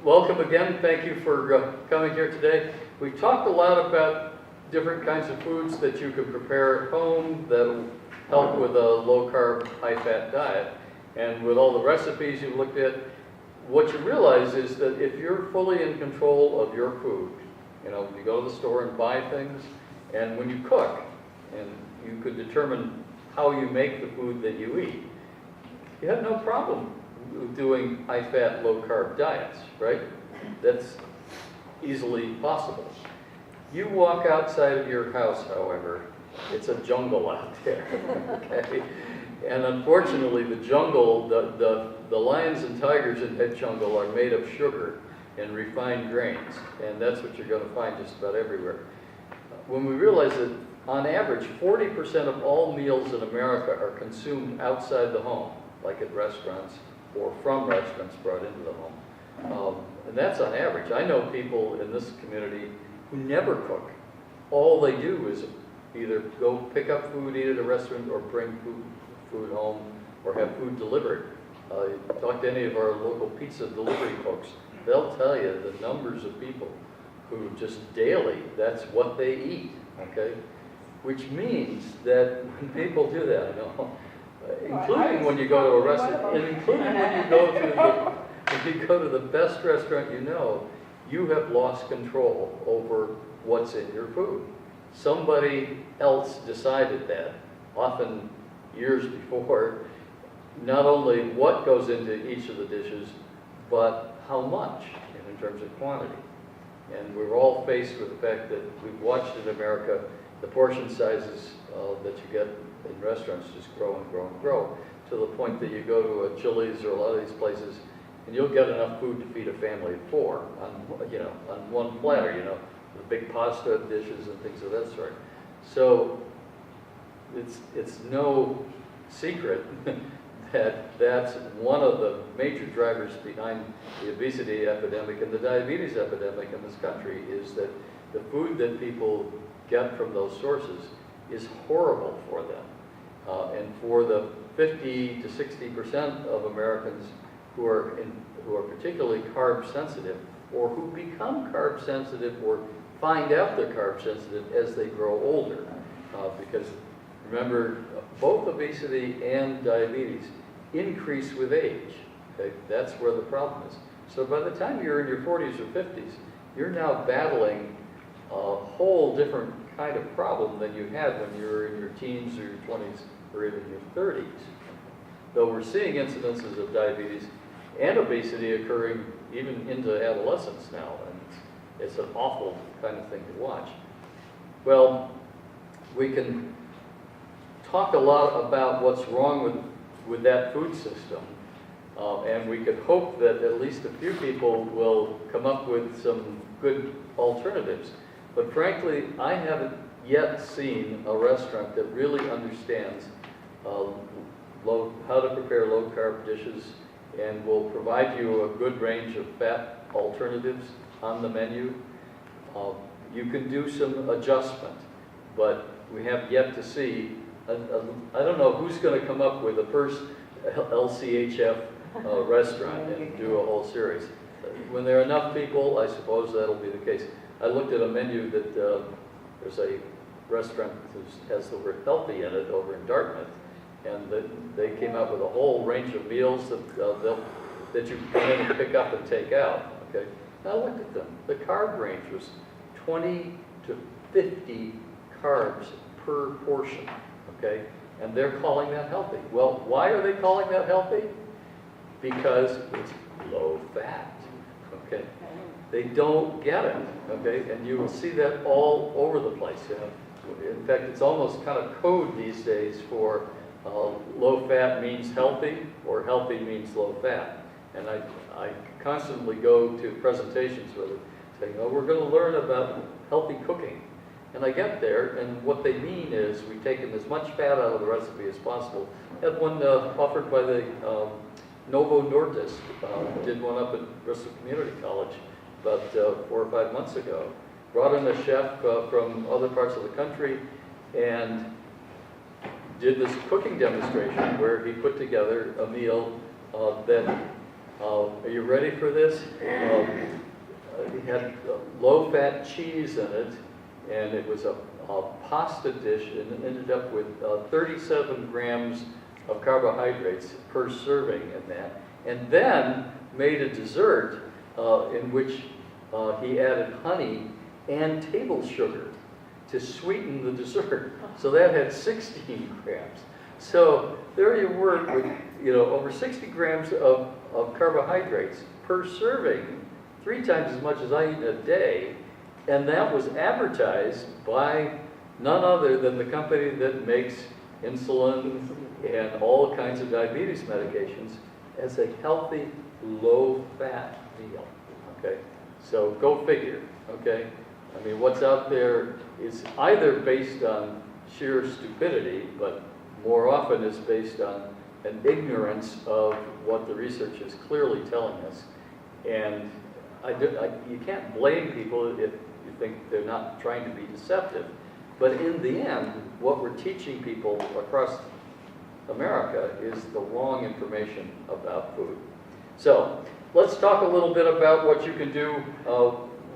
welcome again. Thank you for coming here today. We talked a lot about different kinds of foods that you can prepare at home that'll help with a low-carb, high-fat diet. And with all the recipes you looked at, what you realize is that if you're fully in control of your food, you know, you go to the store and buy things, and when you cook, and you could determine how you make the food that you eat, you have no problem doing high-fat, low-carb diets, right? That's easily possible. You walk outside of your house, however, it's a jungle out there, okay? And unfortunately, the jungle, the lions and tigers in that jungle are made of sugar and refined grains, and that's what you're going to find just about everywhere. When we realize that on average, 40% of all meals in America are consumed outside the home, like at restaurants or from restaurants brought into the home. And that's on average. I know people in this community who never cook. All they do is either go pick up food, eat at a restaurant, or bring food home, or have food delivered. Talk to any of our local pizza delivery folks. They'll tell you the numbers of people who just daily, that's what they eat, okay? Which means that when people do that, you know, including when you go to a restaurant, and including when you go to the best restaurant you know, you have lost control over what's in your food. Somebody else decided that, often years before, not only what goes into each of the dishes, but how much in terms of quantity. And we're all faced with the fact that we've watched in America the portion sizes that you get in restaurants just grow and grow and grow, to the point that you go to a Chili's or a lot of these places, and you'll get enough food to feed a family of 4 on one platter, you know, the big pasta dishes and things of that sort. So it's no secret that that's one of the major drivers behind the obesity epidemic and the diabetes epidemic in this country, is that the food that people get from those sources is horrible for them. And for the 50 to 60% of Americans who are particularly carb sensitive, or who become carb sensitive or find out they're carb sensitive as they grow older. Because remember, both obesity and diabetes increase with age. Okay? That's where the problem is. So by the time you're in your 40s or 50s, you're now battling a whole different kind of problem than you had when you were in your teens or your 20s or even your 30s. Though we're seeing incidences of diabetes and obesity occurring even into adolescence now, and it's an awful kind of thing to watch. Well, we can talk a lot about what's wrong with that food system, and we could hope that at least a few people will come up with some good alternatives. But frankly, I haven't yet seen a restaurant that really understands how to prepare low-carb dishes and will provide you a good range of fat alternatives on the menu. You can do some adjustment, but we have yet to see, I don't know who's going to come up with the first LCHF restaurant and do a whole series. When there are enough people, I suppose that'll be the case. I looked at a menu that there's a restaurant that has the word healthy in it over in Dartmouth, and they came out with a whole range of meals that you can come in and pick up and take out. Okay, and I looked at them. The carb range was 20 to 50 carbs per portion. Okay, and they're calling that healthy. Well, why are they calling that healthy? Because it's low fat. Okay. They don't get it, okay? And you will see that all over the place. You know? In fact, it's almost kind of code these days for low fat means healthy, or healthy means low fat. And I constantly go to presentations with it, saying, oh, we're going to learn about healthy cooking. And I get there, and what they mean is we've taken as much fat out of the recipe as possible. I had one offered by the Novo Nordisk, did one up at Bristol Community College about 4 or 5 months ago. Brought in a chef from other parts of the country and did this cooking demonstration where he put together a meal that Are you ready for this? It had low-fat cheese in it, and it was a pasta dish, and it ended up with 37 grams of carbohydrates per serving in that. And then made a dessert in which he added honey and table sugar to sweeten the dessert. So that had 16 grams. So there you were with, over 60 grams of carbohydrates per serving, 3 times as much as I eat in a day. And that was advertised by none other than the company that makes insulin and all kinds of diabetes medications as a healthy, low-fat meal, okay? So go figure, okay? I mean, what's out there is either based on sheer stupidity, but more often is based on an ignorance of what the research is clearly telling us. And you can't blame people if you think they're not trying to be deceptive. But in the end, what we're teaching people across America is the wrong information about food. So let's talk a little bit about what you can do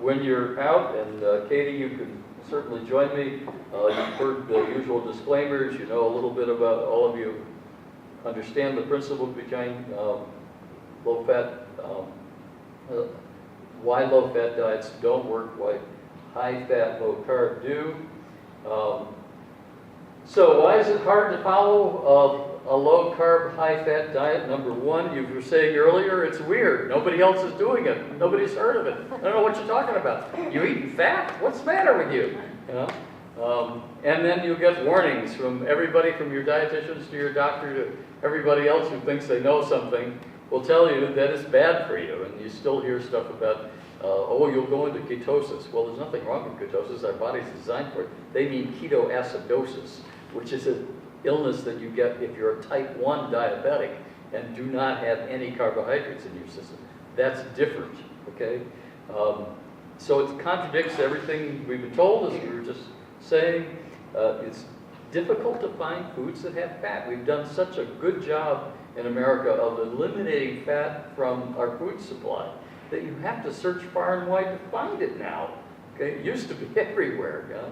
when you're out. And Katie, you can certainly join me. You've heard the usual disclaimers. You know a little bit about, all of you understand the principle behind low-fat, why low-fat diets don't work, why high-fat, low-carb do. So why is it hard to follow a low-carb, high-fat diet? Number one, you were saying earlier, it's weird. Nobody else is doing it. Nobody's heard of it. I don't know what you're talking about. You eating fat? What's the matter with you? And then you get warnings from everybody, from your dietitians to your doctor to everybody else who thinks they know something, will tell you that it's bad for you. And you still hear stuff about, oh, you'll go into ketosis. Well, there's nothing wrong with ketosis. Our body's designed for it. They mean ketoacidosis, which is an illness that you get if you're a type 1 diabetic and do not have any carbohydrates in your system. That's different, okay? So it contradicts everything we've been told, as we were just saying. It's difficult to find foods that have fat. We've done such a good job in America of eliminating fat from our food supply that you have to search far and wide to find it now. Okay, it used to be everywhere. Yeah?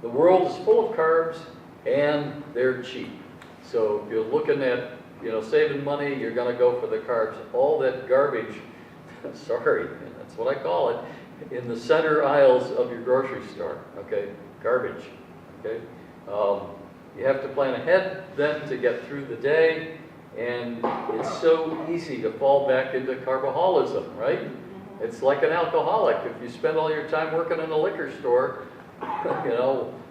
The world is full of carbs, and they're cheap. So if you're looking at, saving money, you're going to go for the carbs. All that garbage, sorry, that's what I call it, in the center aisles of your grocery store. Okay, garbage. Okay, you have to plan ahead then to get through the day, and it's so easy to fall back into carboholism, right? It's like an alcoholic. If you spend all your time working in a liquor store,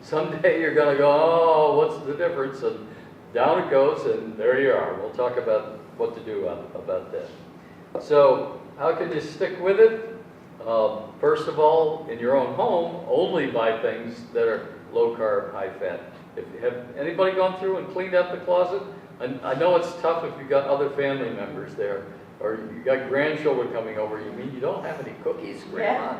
someday you're going to go, oh, what's the difference? And down it goes, and there you are. We'll talk about what to do about that. So how can you stick with it? First of all, in your own home, only buy things that are low carb, high fat. Have anybody gone through and cleaned out the closet? And I know it's tough if you've got other family members there, or you got grandchildren coming over. You mean you don't have any cookies, Grandma?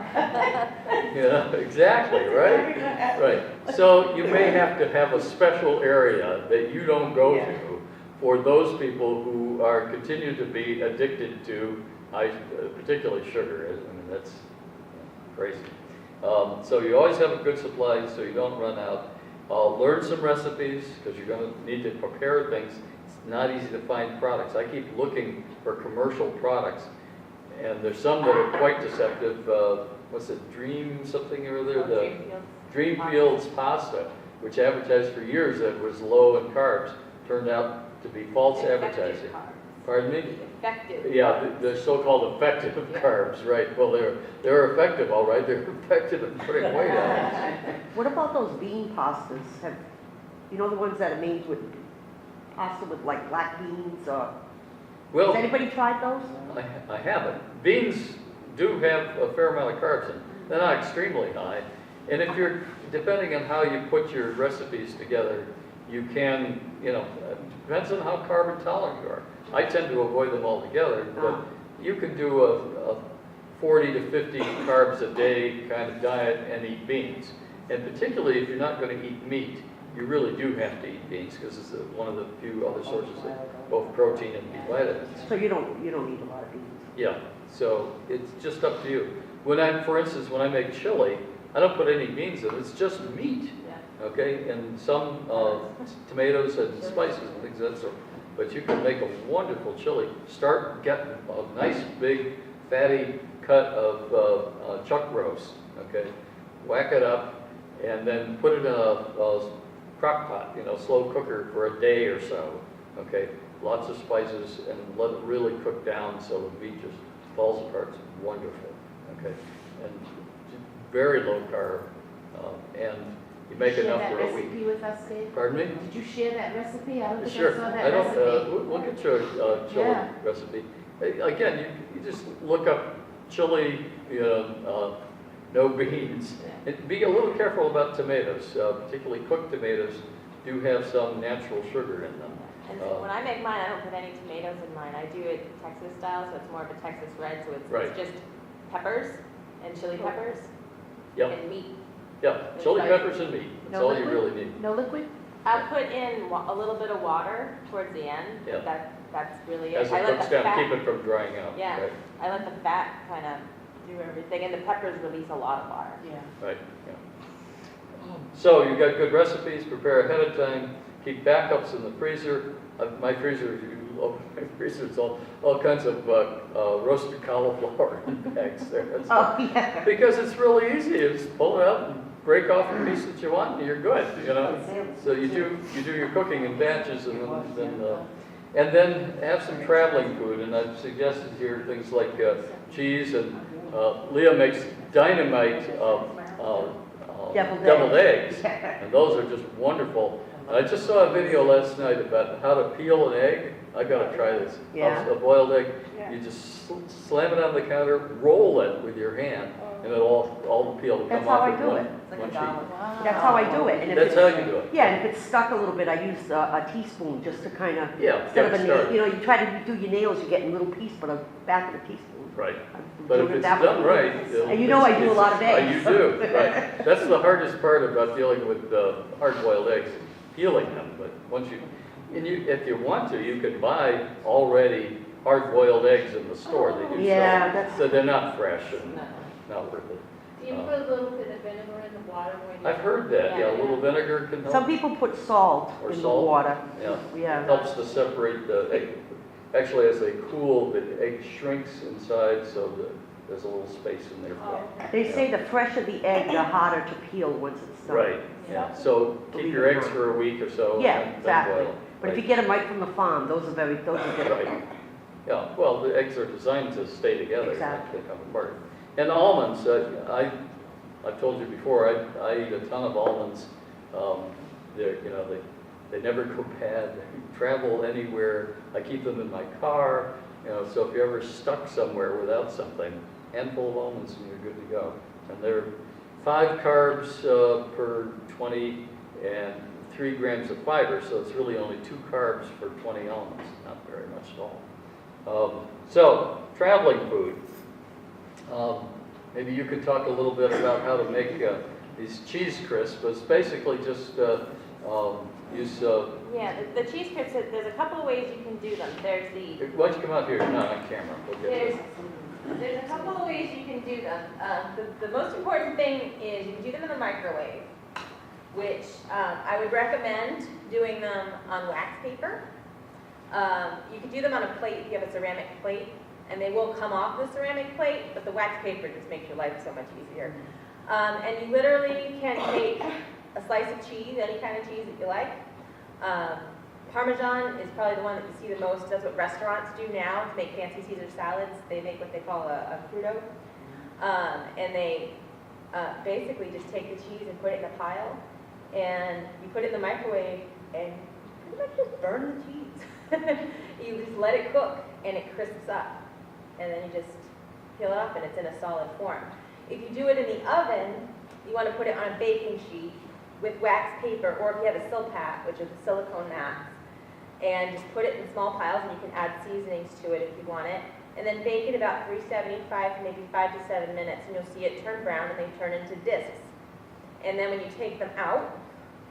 Yeah, exactly, right? Right. So you may have to have a special area that you don't go to for those people who are continue to be addicted to, particularly sugar. I mean, that's crazy. So you always have a good supply so you don't run out. Learn some recipes, because you're going to need to prepare things. It's not easy to find products. I keep looking for commercial products, and there's some that are quite deceptive. What's it, Dream something or other? The Dreamfields pasta, which advertised for years that it was low in carbs, turned out to be false advertising. Pardon me? Effective. Yeah, they're so-called effective carbs, right? Well, they're effective, all right. They're effective at putting weight on. What about those bean pastas? The ones that are made with pasta with like black beans? Well, has anybody tried those? I haven't. Beans do have a fair amount of carbs in them. They're not extremely high. And if you're, depending on how you put your recipes together, you can, depends on how carb intolerant you are. I tend to avoid them altogether, but you can do a 40 to 50 carbs a day kind of diet and eat beans. And particularly if you're not going to eat meat, you really do have to eat beans because it's one of the few other sources of both protein and B vitamins. So you don't eat a lot of beans? Yeah, so it's just up to you. For instance, when I make chili, I don't put any beans in it, it's just meat. Okay, and some tomatoes and spices and things of that sort. But you can make a wonderful chili. Start getting a nice big fatty cut of chuck roast, okay? Whack it up and then put it in a crock pot, slow cooker for a day or so, okay? Lots of spices and let it really cook down so the meat just falls apart. It's wonderful, okay? And very low carb, and you make enough for a week. Recipe with us, Dave? Pardon me? Did you share that recipe? I don't think Sure. I saw I that don't, recipe. we'll get you a chili Yeah. recipe. Again, you just look up chili, no beans. And be a little careful about tomatoes, particularly cooked tomatoes do have some natural sugar in them. And when I make mine, I don't put any tomatoes in mine. I do it Texas style, so it's more of a Texas red, so Right. it's just peppers and chili peppers Yep, and meat. yeah, chili peppers and meat, that's No all you liquid? really need. No liquid? I'll put in a little bit of water towards the end, Yeah. but that's really it. As I it let cooks the down, fat, keep it from drying out. Yeah. Right, I let the fat kind of do everything, and the peppers release a lot of water. Yeah. right, yeah. So you got good recipes, prepare ahead of time, keep backups in the freezer. My freezer, if you open my freezer, it's all kinds of roasted cauliflower in bags there. Oh, yeah. Because it's really easy, you just pull it out and break off a piece that you want and you're good, So you do your cooking in batches and then have some traveling food. And I've suggested here things like cheese, and Leah makes dynamite deviled eggs. And those are just wonderful. And I just saw a video last night about how to peel an egg. I gotta try this. Yeah. A boiled egg, you just slam it on the counter, roll it with your hand, and it'll all the peel will That's come how off I with do one, it. one sheet. Wow. That's how I do it. And if That's it's- how you do it. Yeah, and if it's stuck a little bit, I use a teaspoon just to kind of, Yeah, instead get of it a nail, started. you try to do your nails, you get in a little piece, but a back of a teaspoon. Right. I'm But if doing it it's that done way. right. And you know I do a lot of eggs. You do, right. That's the hardest part about dealing with hard-boiled eggs, peeling them. But if you want to, you can buy already hard-boiled eggs in the store. They do Yeah, sell. that's- So they're not fresh and not worth it. Do you put a little bit of vinegar in the water when you... I've heard that, yeah, a little vinegar can help. Some people put salt Or in the salt. water. Yeah. Yeah. Helps to separate the egg. Actually, as they cool, the egg shrinks inside, so that there's a little space in there for it. They say the fresher the egg, the harder to peel once it's done. Right, yeah, so keep your eggs for a week or so. Yeah, and then exactly. boil. But if you get them right from the farm, those are good. Right, yeah, well, the eggs are designed to stay together. Exactly. They come apart. And almonds, I've told you before, I eat a ton of almonds. They never go bad. They travel anywhere. I keep them in my car. So if you're ever stuck somewhere without something, handful of almonds and you're good to go. And they're 5 carbs per 20 and 3 grams of fiber, so it's really only 2 carbs for 20 almonds, not very much at all. So, traveling food. Maybe you could talk a little bit about how to make these cheese crisps. It's basically just use... Yeah, the cheese crisps, there's a couple of ways you can do them. There's why don't you come out here? Not on camera. We'll get there's a couple of ways you can do them. The most important thing is you can do them in the microwave, which I would recommend doing them on wax paper. You can do them on a plate if you have a ceramic plate, and they will come off the ceramic plate, but the wax paper just makes your life so much easier. And you literally can take a slice of cheese, any kind of cheese that you like. Parmesan is probably the one that you see the most. That's what restaurants do now to make fancy Caesar salads. They make what they call a crudo. And they basically just take the cheese and put it in a pile. And you put it in the microwave and pretty much just burn the cheese. You just let it cook and it crisps up. And then you just peel it off and it's in a solid form. If you do it in the oven, you want to put it on a baking sheet with wax paper, or if you have a Silpat, which is a silicone mats, and just put it in small piles, and you can add seasonings to it if you want it, and then bake it about 375 for maybe 5 to 7 minutes, and you'll see it turn brown and they turn into discs. And then when you take them out,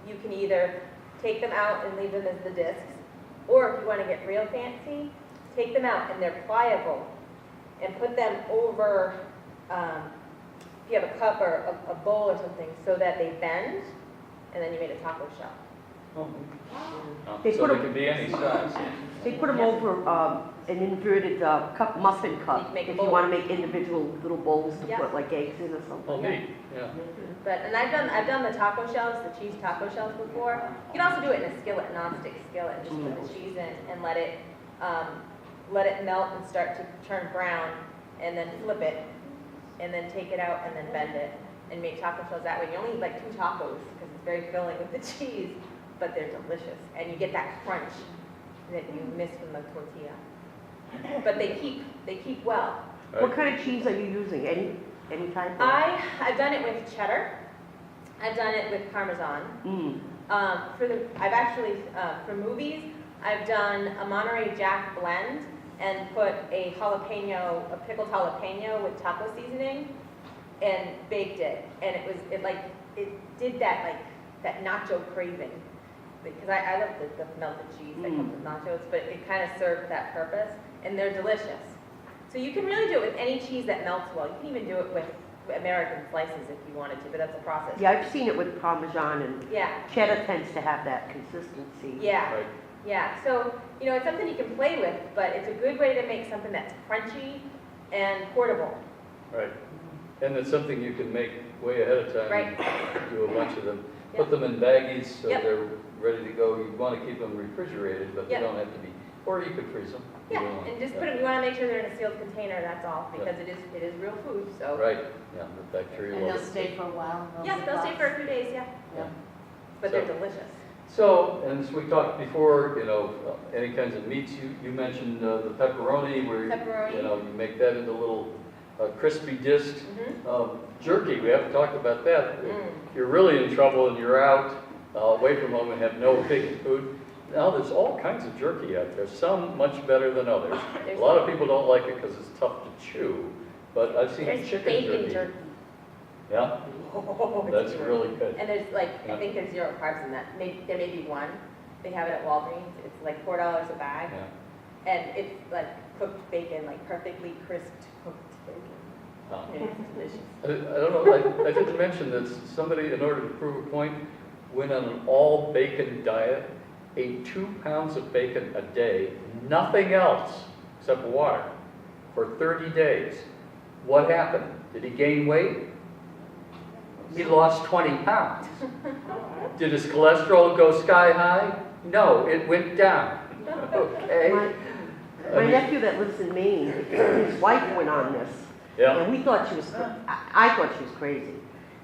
you can either take them out and leave them as the discs, or if you want to get real fancy, take them out and they're pliable, and put them over, if you have a cup or a bowl or something, so that they bend, and then you made a taco shell. They So put they can be any size. They put them over an inverted cup, muffin cup, You can make a if you bowl. want to make individual little bowls to Yeah. put like eggs in or Oh, something. neat, yeah. But, and I've done the taco shells, the cheese taco shells before. You can also do it in a skillet, non-stick skillet, and just put the cheese in and let it melt and start to turn brown, and then flip it, and then take it out and then bend it, and make taco shells that way. You only eat like 2 tacos, because it's very filling with the cheese, but they're delicious, and you get that crunch that you miss from the tortilla. But they keep well. What kind of cheese are you using? Any type of? I've done it with cheddar. I've done it with Parmesan. I've actually, for movies, I've done a Monterey Jack blend and put a pickled jalapeno with taco seasoning and baked it. And it did that nacho craving. Because I love the melted cheese that comes with nachos, but it kind of served that purpose, and they're delicious. So you can really do it with any cheese that melts well. You can even do it with American slices if you wanted to, but that's a process. Yeah, I've seen it with Parmesan, and Yeah. cheddar tends to have that consistency. Yeah. Right. Yeah. So, it's something you can play with, but it's a good way to make something that's crunchy and portable. Right. And it's something you can make way ahead of time. Right. Do a bunch of them. Yep. Put them in baggies so Yep. they're ready to go. You want to keep them refrigerated, but Yep. they don't have to be. Or you could freeze them. Yeah, and just put them, you want to make sure they're in a sealed container, that's all, Yeah. because it is real food, so. Right, yeah, the bacteria And will. they'll stay for a while. Yeah, they'll stay for a few days, yeah. Yeah. But they're So- delicious. So, and as we talked before, any kinds of meats, you mentioned the pepperoni where, Pepperoni. you make that into little crispy discs. Mhm. Jerky, we haven't talked about that. Mm. You're really in trouble and you're out away from home and have no bacon food. Now, there's all kinds of jerky out there, some much better than others. A lot of people don't like it because it's tough to chew, but I've seen There's chicken bacon jerky. jerky. Yeah, Oh, it's that's good. really good. And there's Yeah. I think there's 0 carbs in that. There may be one. They have it at Walgreens. It's like $4 a bag. Yeah. And it's like cooked bacon, like perfectly crisped cooked bacon. And it's delicious. I don't know, I didn't mention that somebody, in order to prove a point, went on an all-bacon diet, ate 2 pounds of bacon a day, nothing else except water, for 30 days. What happened? Did he gain weight? He lost 20 pounds. Did his cholesterol go sky high? No, it went down. Okay? My nephew that lives in Maine, his wife went on this. Yeah. And we thought she was, I thought she was crazy.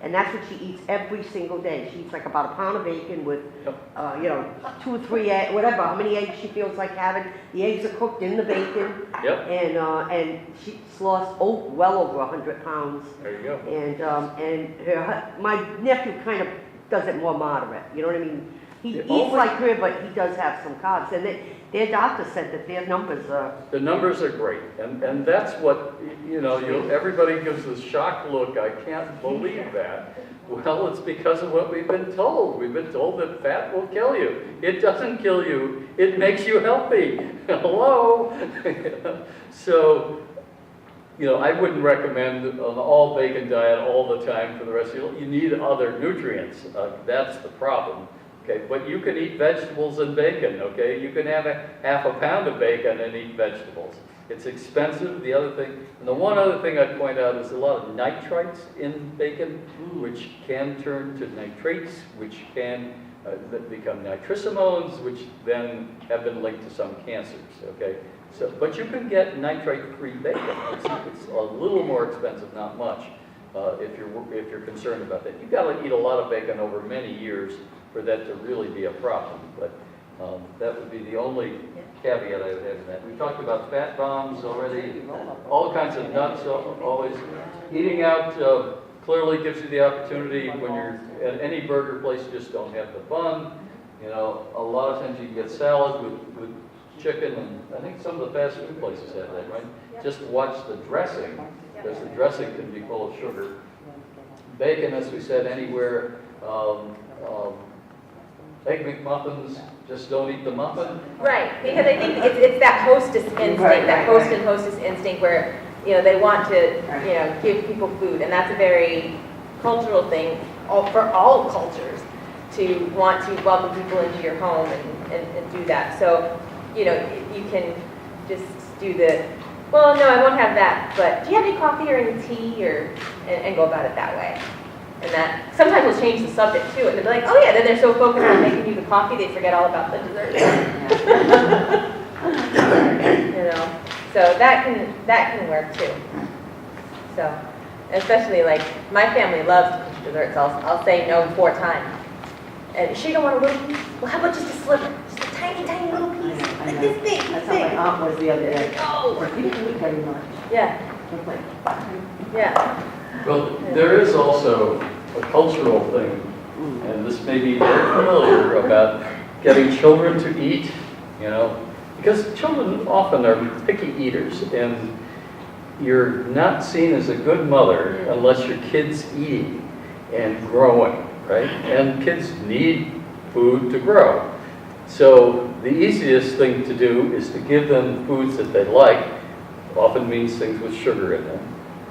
And that's what she eats every single day. She eats like about a pound of bacon with, Yep. 2 or 3 eggs, whatever, how many eggs she feels like having. The eggs are cooked in the bacon. Yep, And she's lost well over 100 pounds. there you go. And my nephew kind of does it more moderate, you know what I mean? He Yeah, eats only- like her, but he does have some carbs. And their doctor said that their numbers are, The numbers are great, and that's what, everybody gives this shocked look, I can't believe that. Well, it's because of what we've been told. We've been told that fat will kill you. It doesn't kill you, it makes you healthy. Hello? So, I wouldn't recommend an all bacon diet all the time for the rest of your life. You need other nutrients, that's the problem. Okay, but you can eat vegetables and bacon, okay? You can have half a pound of bacon and eat vegetables. It's expensive, the other thing, and the one other thing I'd point out is a lot of nitrites in bacon, which can turn to nitrates, which can become nitrosamones, which then have been linked to some cancers, okay? So, but you can get nitrite-free bacon. It's a little more expensive, not much, if you're concerned about that. You've got to eat a lot of bacon over many years for that to really be a problem, but that would be the only caveat I would have in that. We talked about fat bombs already, all kinds of nuts, always. Eating out clearly gives you the opportunity when you're at any burger place, you just don't have the bun. A lot of times you can get salad with chicken, and I think some of the fast food places have that, right? Just watch the dressing, because the dressing can be full of sugar. Bacon, as we said, anywhere. Egg McMuffins, just don't eat the muffin. Right, because I think it's that hostess instinct, that host and hostess instinct where, they want to, give people food. And that's a very cultural thing for all cultures to want to welcome people into your home and do that. So, you can just do well, no, I won't have that, but do you have any coffee or any tea and go about it that way. And that sometimes we'll change the subject too, and they'll be like, oh yeah, then they're so focused on making you the coffee, they forget all about the dessert. So that can work too. So, especially like my family loves desserts. I'll say no 4 times. And she don't want a little piece. Well, how about just a sliver? Just a tiny, tiny little piece, like this big. That's how my aunt was the other day. Oh, You didn't eat very much. yeah, It's like, yeah. Well, there is also a cultural thing, and this may be very familiar, about getting children to eat, because children often are picky eaters, and you're not seen as a good mother unless your kid's eating and growing, right? And kids need food to grow. So the easiest thing to do is to give them foods that they like, often means things with sugar in them,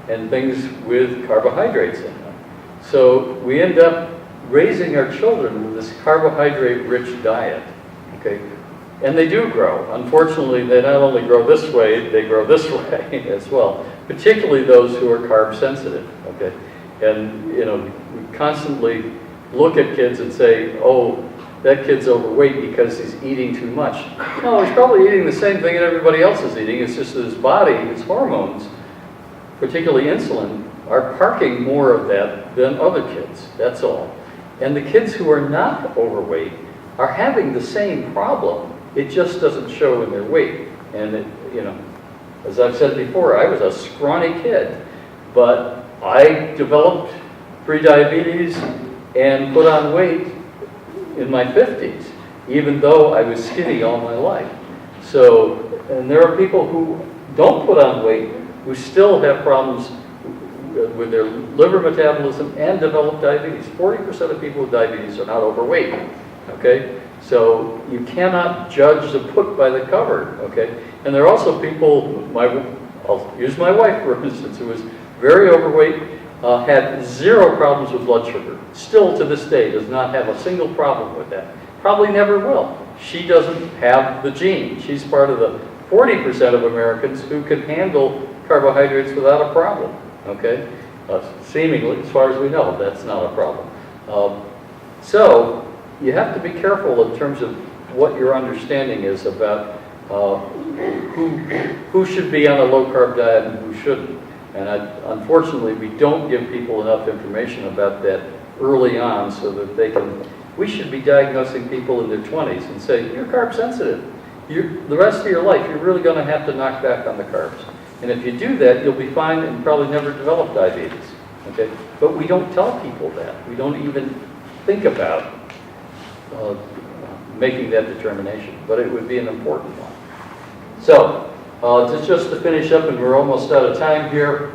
and things with carbohydrates in them. So we end up raising our children with this carbohydrate-rich diet, okay? And they do grow. Unfortunately, they not only grow this way, they grow this way as well, particularly those who are carb sensitive, okay? And, we constantly look at kids and say, oh, that kid's overweight because he's eating too much. No, he's probably eating the same thing that everybody else is eating. It's just that his body, his hormones, particularly insulin, are parking more of that than other kids, that's all. And the kids who are not overweight are having the same problem. It just doesn't show in their weight. And, as I've said before, I was a scrawny kid, but I developed prediabetes and put on weight in my 50s, even though I was skinny all my life. So, and there are people who don't put on weight who still have problems with their liver metabolism and develop diabetes. 40% of people with diabetes are not overweight, okay? So you cannot judge the book by the cover, okay? And there are also people, I'll use my wife for instance, who was very overweight, had 0 problems with blood sugar. Still to this day does not have a single problem with that. Probably never will. She doesn't have the gene. She's part of the 40% of Americans who can handle carbohydrates without a problem, okay? Seemingly, as far as we know, that's not a problem. So you have to be careful in terms of what your understanding is about who should be on a low-carb diet and who shouldn't. And unfortunately, we don't give people enough information about that early on so that we should be diagnosing people in their 20s and say, you're carb sensitive. The rest of your life, you're really going to have to knock back on the carbs. And if you do that, you'll be fine and probably never develop diabetes, okay? But we don't tell people that. We don't even think about making that determination, but it would be an important one. So, just to finish up, and we're almost out of time here,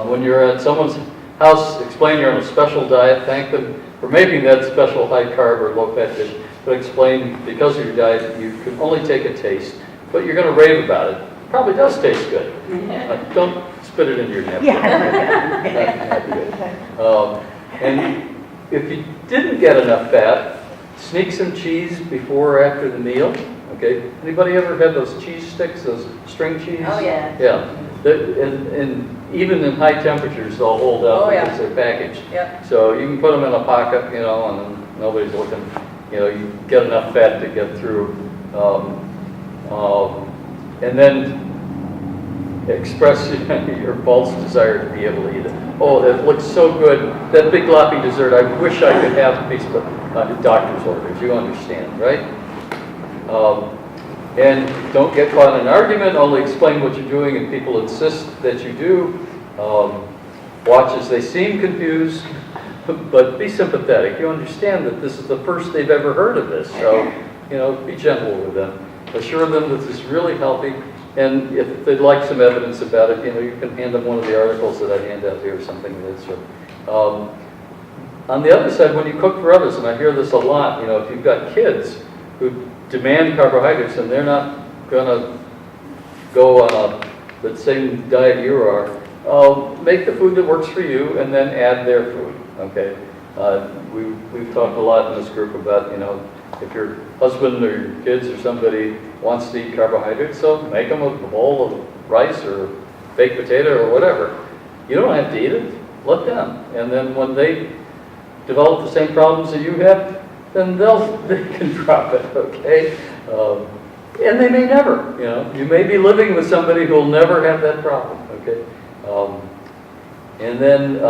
when you're at someone's house, explain you're on a special diet, thank them for making that special high-carb or low-fat dish, but explain because of your diet, you can only take a taste, but you're going to rave about it. It probably does taste good. Don't spit it in your napkin. And if you didn't get enough fat, sneak some cheese before or after the meal. Okay. Anybody ever had those cheese sticks, those string cheese? Oh yeah. Yeah. And even in high temperatures, they'll hold up because they're packaged. Yep. So you can put them in a pocket, and then nobody's looking. You get enough fat to get through, and then express your false desire to be able to eat it. Oh, that looks so good. That big gloppy dessert, I wish I could have a piece, but doctor's orders, you understand, right? And don't get caught in an argument, only explain what you're doing and people insist that you do. Watch as they seem confused, but be sympathetic. You understand that this is the first they've ever heard of this, so be gentle with them. Assure them that this is really healthy, and if they'd like some evidence about it, you can hand them one of the articles that I hand out here or something of that sort. on the other side, when you cook for others, and I hear this a lot, you know, if you've got kids who demand carbohydrates and they're not gonna go the same diet you are, make the food that works for you and then add their food, okay? We've talked a lot in this group about, you know, if your husband or your kids or somebody wants to eat carbohydrates, so make them a bowl of rice or baked potato or whatever. You don't have to eat it, let them. And then when they develop the same problems that you have, then they can drop it, okay? And they may never, you know. You may be living with somebody who will never have that problem, okay? And then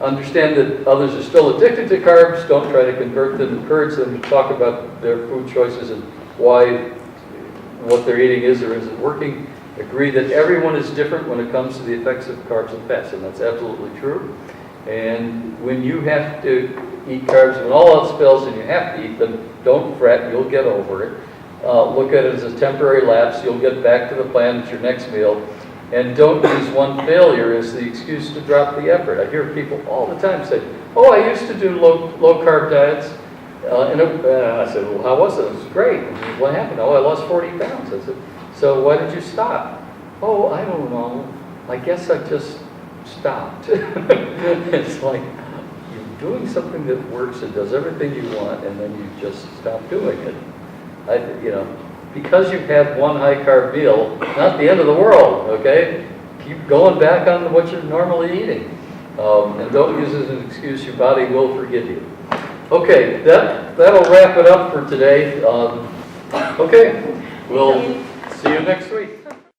understand that others are still addicted to carbs. Don't try to convert them. Encourage them to talk about their food choices and why what they're eating is or isn't working. Agree that everyone is different when it comes to the effects of carbs and fats, and that's absolutely true. And when you have to eat carbs, when all else fails and you have to eat them, don't fret, you'll get over it. Look at it as a temporary lapse. You'll get back to the plan at your next meal. And don't use one failure as the excuse to drop the effort. I hear people all the time say, oh, I used to do low-carb diets. And I said, well, how was it? It was great. And what happened? Oh, I lost 40 pounds. I said, so why did you stop? Oh, I don't know. I guess I just stopped. It's like you're doing something that works and does everything you want, and then you just stop doing it. Because you've had one high-carb meal, not the end of the world, okay? Keep going back on what you're normally eating. And don't use it as an excuse. Your body will forgive you. Okay, that'll wrap it up for today. Okay, we'll see you next week.